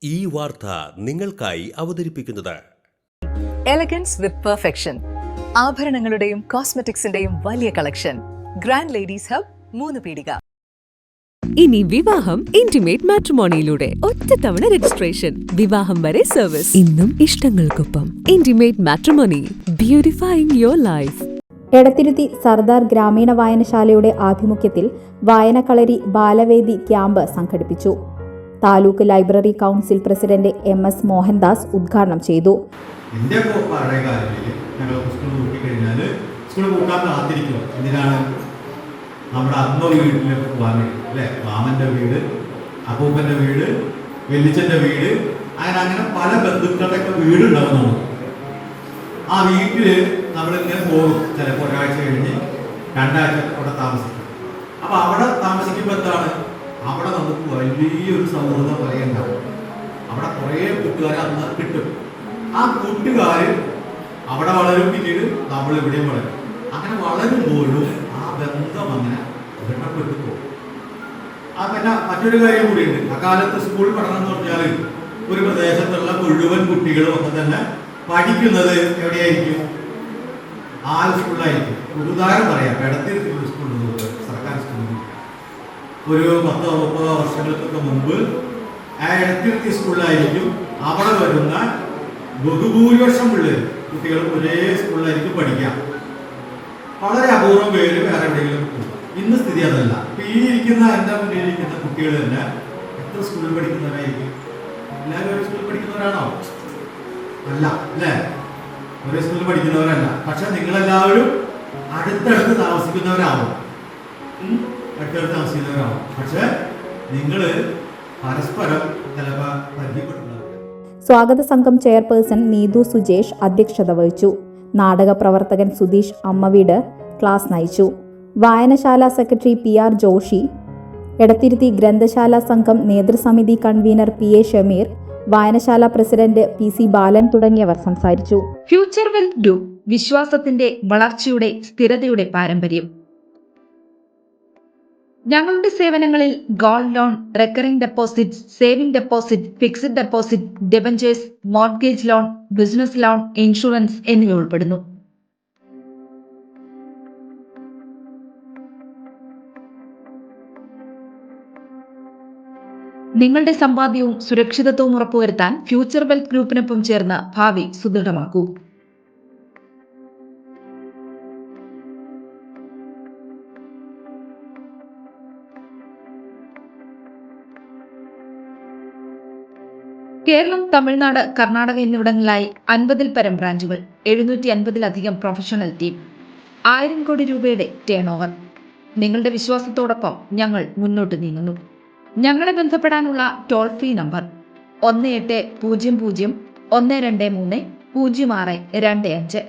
ഈ വാർത്ത നിങ്ങൾക്കായി അവതരിപ്പിക്കുന്നത് എലഗൻസ് വിത്ത് പെർഫെക്ഷൻ. ആഭരണങ്ങളുടെയും കോസ്മെറ്റിക്സിന്റെയും വലിയ കളക്ഷൻ. ഗ്രാൻഡ് ലേഡീസ് ഹബ്, 3 പീടിക. ഇനി വിവാഹം ഇന്റിമേറ്റ് മാട്രിമോണിയിലൂടെ ഒറ്റത്തവണ രജിസ്ട്രേഷൻ, വിവാഹം വരെ സർവീസ്. ഇന്നും ഇഷ്ടങ്ങൾക്കൊപ്പം intimate matrimony, beautifying your life. Edathiruthy Sardar ഗ്രാമീണ വായനശാലയുടെ ആഭിമുഖ്യത്തിൽ വായനക്കളരി ബാലവേദി ക്യാമ്പ് സംഘടിപ്പിച്ചു. Taluk library council president MS Mohandas ഉദ്ഘാടനം ചെയ്തു. നമ്മുടെ അമ്മ വീട്ടിലൊക്കെ പോകാൻ വേണ്ടി അല്ലേ, മാമൻ്റെ വീട്, അപ്പൂപ്പൻ്റെ വീട്, വെല്ലിച്ചൻ്റെ വീട്, അങ്ങനെ പല ബന്ധുക്കളുടെയൊക്കെ വീടുണ്ടാവും നമുക്ക്. ആ വീട്ടിൽ നമ്മളിങ്ങനെ പോകും, ചിലപ്പോൾ ഒരാഴ്ച കഴിഞ്ഞ് 2 ആഴ്ച അവിടെ താമസിക്കും. അപ്പോൾ അവിടെ താമസിക്കുമ്പോൾ എന്താണ്, അവിടെ നമുക്ക് വലിയൊരു സൗഹൃദം പറയുന്നുണ്ടാവും. അവിടെ കുറേ കൂട്ടുകാർ അന്ന് കിട്ടും. ആ കൂട്ടുകാർ അവിടെ വളരും, പിന്നീട് നമ്മൾ ഇവിടെയും വളരും. അങ്ങനെ വളരുമ്പോഴും ആ ബന്ധം അങ്ങനെ ദൃഢപ്പെട്ടു പോകും. പിന്നെ മറ്റൊരു കാര്യം കൂടിയുണ്ട്. അക്കാലത്ത് സ്കൂൾ പഠനം എന്ന് പറഞ്ഞാൽ ഒരു പ്രദേശത്തുള്ള മുഴുവൻ കുട്ടികളും ഒക്കെ തന്നെ പഠിക്കുന്നത് എവിടെയായിരിക്കും? ആ സ്കൂളിലായിരിക്കും. ഉദാഹരണം പറയാം, എടത്തിരുത്തിയുള്ള സ്കൂളുകൾ, സർക്കാർ സ്കൂളുകൾ. ഒരു 10-30 വർഷങ്ങൾക്കൊക്കെ മുമ്പ് ആ എടത്തിരുത്തി സ്കൂളിലായിരിക്കും അവിടെ വരുന്ന ബഹുഭൂരിപക്ഷം പിള്ളേർ കുട്ടികൾ ഒരേ സ്കൂളിലായിരിക്കും പഠിക്കാം. വളരെ അപൂർവം പേര് വേറെ എവിടെയെങ്കിലും പോകും. ഇന്ന് സ്ഥിതി അതല്ല. ഇപ്പൊ ഈ ഇരിക്കുന്ന എൻ്റെ മുന്നിലിരിക്കുന്ന കുട്ടികൾ തന്നെ എത്ര സ്കൂളിൽ പഠിക്കുന്നവരായിരിക്കും? എല്ലാവരും ഒരു സ്കൂളിൽ പഠിക്കുന്നവരാണോ? അല്ല, അല്ലേ? ഒരേ സ്കൂളിൽ പഠിക്കുന്നവരല്ല. പക്ഷെ നിങ്ങളെല്ലാവരും അടുത്തടുത്ത് താമസിക്കുന്നവരാവും. അടുത്തടുത്ത് താമസിക്കുന്നവരാവും. പക്ഷെ നിങ്ങൾ പരസ്പരം ചിലപ്പോൾ പരിചയപ്പെട്ടുണ്ടാവില്ല. സ്വാഗത സംഘം ചെയർപേഴ്സൺ നീതു സുജേഷ് അധ്യക്ഷത വഹിച്ചു. നാടക പ്രവർത്തകൻ സുധീഷ് അമ്മവീട് ക്ലാസ് നയിച്ചു. വായനശാല സെക്രട്ടറി PR ജോഷി, എടത്തിരുത്തി ഗ്രന്ഥശാല സംഘം നേതൃസമിതി കൺവീനർ PA ഷമീർ, വായനശാല പ്രസിഡന്റ് PC ബാലൻ തുടങ്ങിയവർ സംസാരിച്ചു. ഫ്യൂച്ചർ വെൽത്ത് ഗ്രൂപ്പ്, വിശ്വാസത്തിന്റെ, വളർച്ചയുടെ, സ്ഥിരതയുടെ പാരമ്പര്യം. ഞങ്ങളുടെ സേവനങ്ങളിൽ gold loan, recurring deposit, saving deposit, fixed deposit, debentures, mortgage loan, business loan, insurance എന്നിവ ഉൾപ്പെടുന്നു. നിങ്ങളുടെ സമ്പാദ്യവും സുരക്ഷിതത്വവും ഉറപ്പുവരുത്താൻ ഫ്യൂച്ചർ വെൽത്ത് ഗ്രൂപ്പിനൊപ്പം ചേർന്ന് ഭാവി സുദൃഢമാക്കൂ. കേരളം, തമിഴ്നാട്, കർണാടക എന്നിവിടങ്ങളിലായി 50-ൽ പരം ബ്രാഞ്ചുകൾ, 750-ലധികം പ്രൊഫഷണൽ ടീം, 1000 കോടി രൂപയുടെ ടേൺ ഓവർ. നിങ്ങളുടെ വിശ്വാസത്തോടൊപ്പം ഞങ്ങൾ മുന്നോട്ട് നീങ്ങുന്നു. ഞങ്ങളെ ബന്ധപ്പെടാനുള്ള ടോൾ ഫ്രീ നമ്പർ 1800 123 0625.